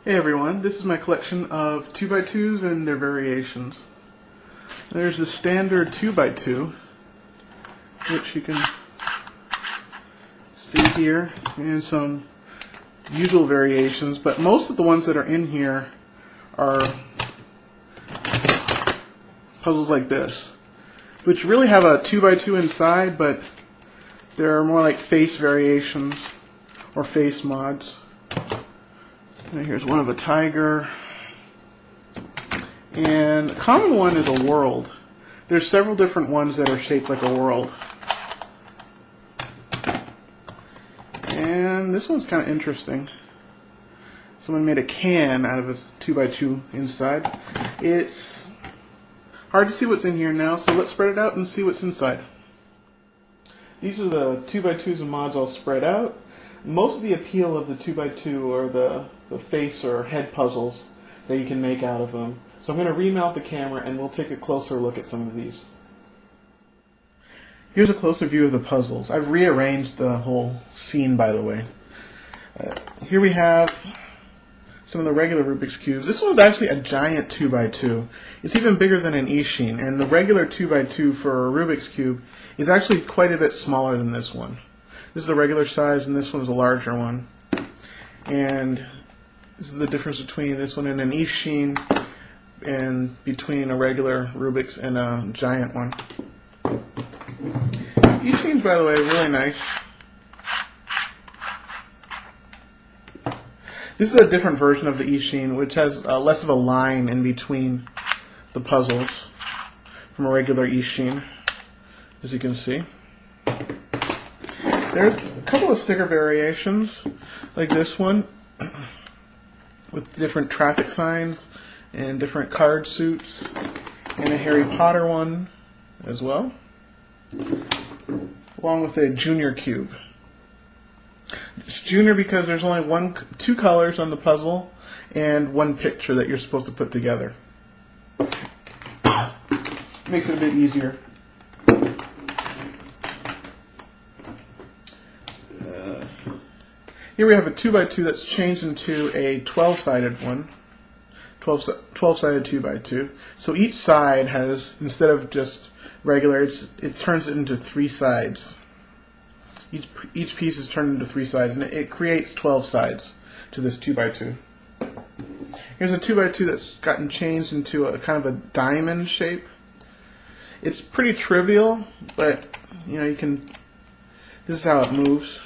Hey everyone, this is my collection of 2x2s and their variations. There's the standard 2x2, which you can see here, and some usual variations, but most of the ones that are in here are puzzles like this, which really have a 2x2 inside, but they're more like face variations or face mods. And here's one of a tiger. And a common one is a world. There's several different ones that are shaped like a world. And this one's kind of interesting. Someone made a can out of a 2x2 inside. It's hard to see what's in here now, so let's spread it out and see what's inside. These are the 2x2s and mods all spread out. Most of the appeal of the 2x2 are the face or head puzzles that you can make out of them. So I'm going to remount the camera and we'll take a closer look at some of these. Here's a closer view of the puzzles. I've rearranged the whole scene, by the way. Here we have some of the regular Rubik's Cubes. This one's actually a giant 2x2. It's even bigger than an Ishin, and the regular 2x2 for a Rubik's Cube is actually quite a bit smaller than this one. This is a regular size, and this one's a larger one. And this is the difference between this one and an Ishin, and between a regular Rubik's and a giant one. Ishins, by the way, are really nice. This is a different version of the Ishin, which has less of a line in between the puzzles from a regular Ishin, as you can see. There's a couple of sticker variations, like this one, with different traffic signs and different card suits, and a Harry Potter one as well, along with a junior cube. It's junior because there's only two colors on the puzzle and one picture that you're supposed to put together. Makes it a bit easier. Here we have a 2x2 that's changed into a 12-sided one. 12-sided 2x2. So each side has, instead of just regular, it turns it into 3 sides. Each piece is turned into 3 sides, and it creates 12 sides to this 2x2. Here's a 2x2 that's gotten changed into a kind of a diamond shape. It's pretty trivial, but you can. This is how it moves.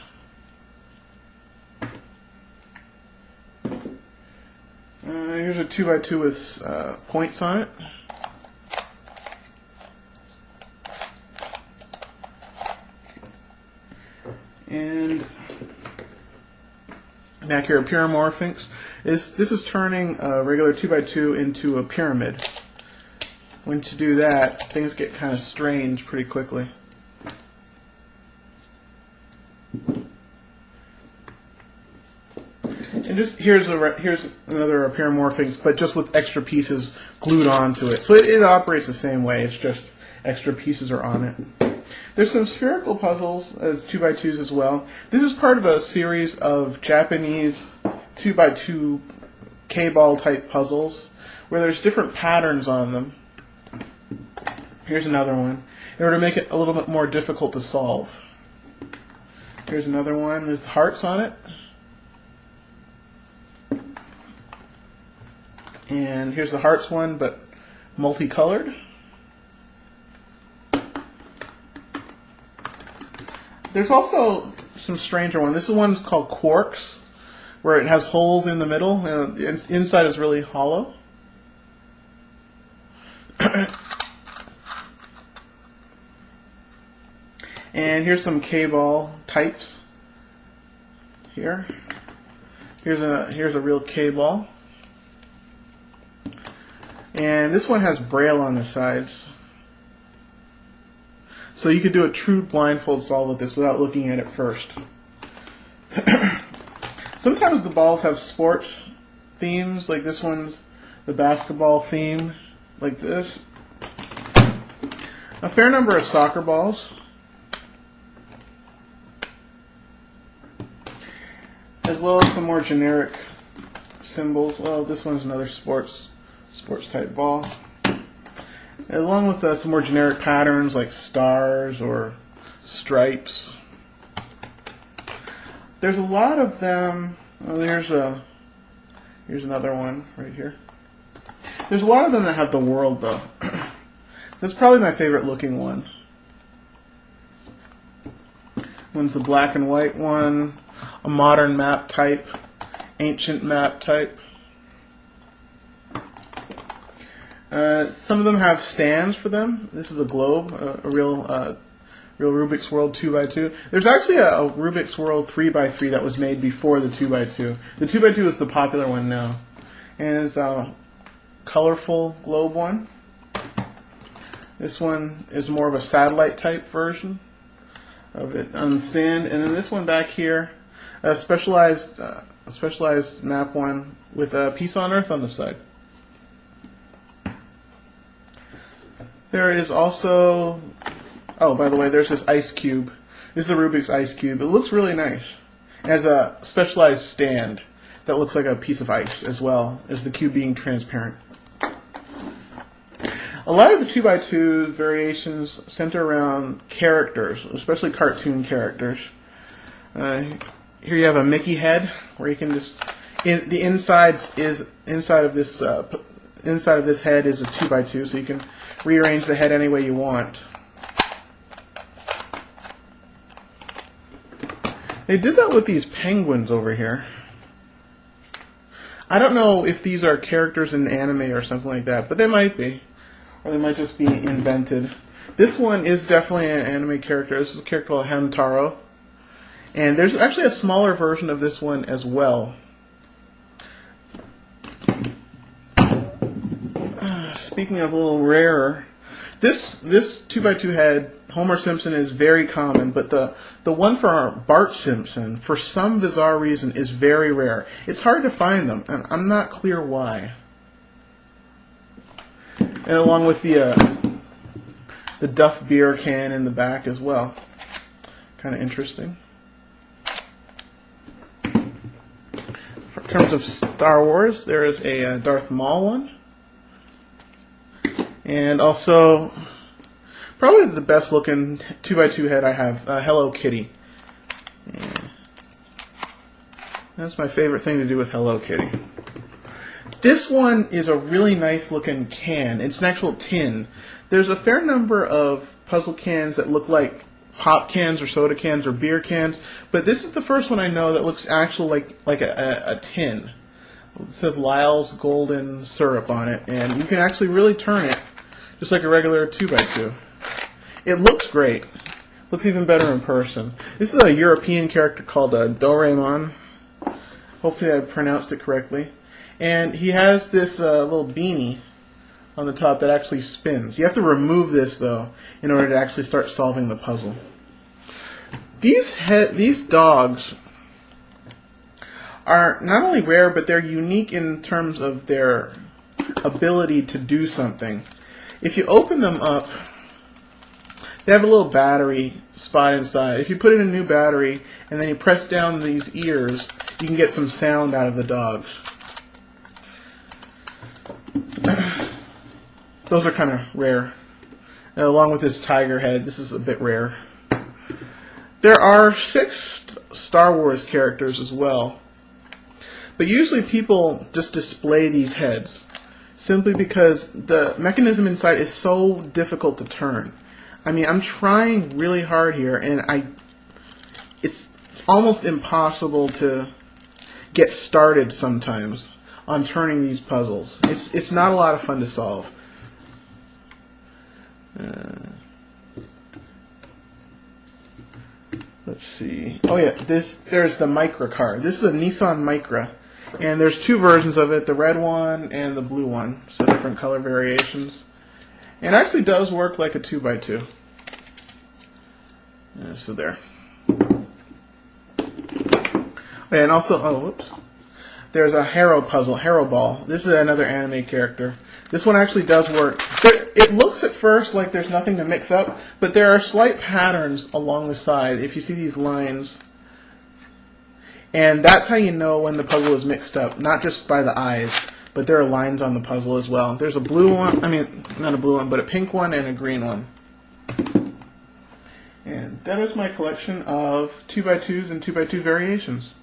Here's a 2x2 with points on it. And back here, pyramorphics. This is turning a regular 2x2 into a pyramid. When to do that, things get kind of strange pretty quickly. And here's another pyramorphics, but just with extra pieces glued onto it. So it operates the same way. It's just extra pieces are on it. There's some spherical puzzles as 2x2s as well. This is part of a series of Japanese 2x2 K-ball type puzzles where there's different patterns on them. Here's another one in order to make it a little bit more difficult to solve. Here's another one with hearts on it. And here's the hearts one, but multicolored. There's also some stranger one. This one's called Quarks, where it has holes in the middle, and inside is really hollow. And here's some K-ball types. Here's a real K-ball. And this one has braille on the sides. So you could do a true blindfold solve with this without looking at it first. Sometimes the balls have sports themes, like this one's the basketball theme, like this. A fair number of soccer balls. As well as some more generic symbols. Well, this one's another sports type ball. Along with some more generic patterns like stars or stripes. There's a lot of them. Oh, here's another one right here. There's a lot of them that have the world though. That's probably my favorite looking one. One's the black and white one, a modern map type, ancient map type. Some of them have stands for them. This is a globe, a real Rubik's World 2x2. There's actually a Rubik's World 3x3 that was made before the 2x2. The 2x2 is the popular one now. And it's a colorful globe one. This one is more of a satellite type version of it on the stand. And then this one back here, a specialized map one with a Peace on Earth on the side. There is also, oh, by the way, there's this ice cube. This is a Rubik's ice cube. It looks really nice. It has a specialized stand that looks like a piece of ice as well as the cube being transparent. A lot of the 2x2 variations center around characters, especially cartoon characters. Here you have a Mickey head, where you can just the inside of this head is a 2x2, so you can rearrange the head any way you want. They did that with these penguins over here. I don't know if these are characters in anime or something like that, but they might be. Or they might just be invented. This one is definitely an anime character. This is a character called Hanataro. And there's actually a smaller version of this one as well. Speaking of a little rarer, this 2x2 head, Homer Simpson, is very common, but the one for Bart Simpson, for some bizarre reason, is very rare. It's hard to find them, and I'm not clear why. And along with the Duff beer can in the back as well. Kind of interesting. In terms of Star Wars, there is a Darth Maul one. And also, probably the best looking 2x2 head I have, Hello Kitty. Yeah. That's my favorite thing to do with Hello Kitty. This one is a really nice looking can. It's an actual tin. There's a fair number of puzzle cans that look like pop cans or soda cans or beer cans, but this is the first one I know that looks actually like a tin. It says Lyle's Golden Syrup on it, and you can actually really turn it just like a regular 2x2. It looks great. Looks even better in person. This is a European character called Doraemon. Hopefully I pronounced it correctly. And he has this little beanie on the top that actually spins. You have to remove this, though, in order to actually start solving the puzzle. These dogs are not only rare, but they're unique in terms of their ability to do something. If you open them up, they have a little battery spot inside. If you put in a new battery and then you press down these ears, you can get some sound out of the dogs. Those are kind of rare. And along with this tiger head, this is a bit rare. There are 6 Star Wars characters as well. But usually people just display these heads simply because the mechanism inside is so difficult to turn. I mean, I'm trying really hard here, and it's almost impossible to get started sometimes on turning these puzzles. It's not a lot of fun to solve. Let's see. Oh yeah, there's the Micra car. This is a Nissan Micra, and there's 2 versions of it: the red one and the blue one. So different color variations. And it actually does work like a 2x2. So there. And also, whoops. There's a Harrow Puzzle, Harrow Ball. This is another anime character. This one actually does work. It looks at first like there's nothing to mix up, but there are slight patterns along the side. If you see these lines, And that's how you know when the puzzle is mixed up, not just by the eyes, but there are lines on the puzzle as well. There's a blue one, I mean, not a blue one, but a pink one and a green one. And that is my collection of 2x2s and 2x2 variations.